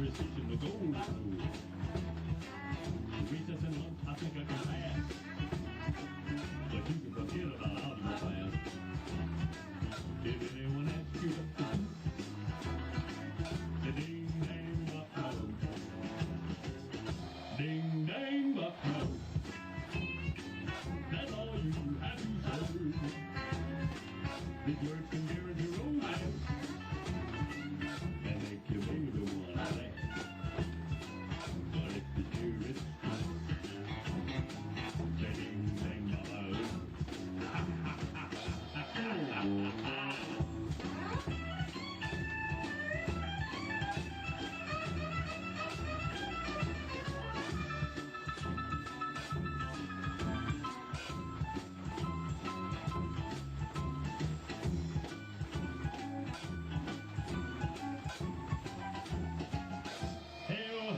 You're searching the gold. Recess and lunch, I think I can pass. But you can forget about algebra class. Did anyone ask you what to do? The ding dang buck no. Ding dang buck no. That's all you have to say. These words can guarantee romance and make your baby wanna laugh. But if you do it, say ding dang buck no.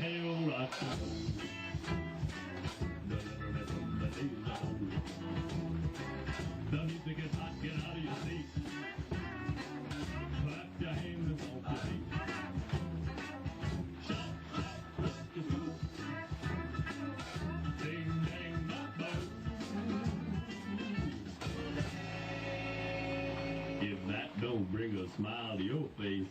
Hail, rock and roll. Deliver from the days of old. The music is hot, get out of your seat. Clap your hands and stomp your feet. Shout, shout, let's just go. Ding, dang, buck, boom. If that don't bring a smile to your face,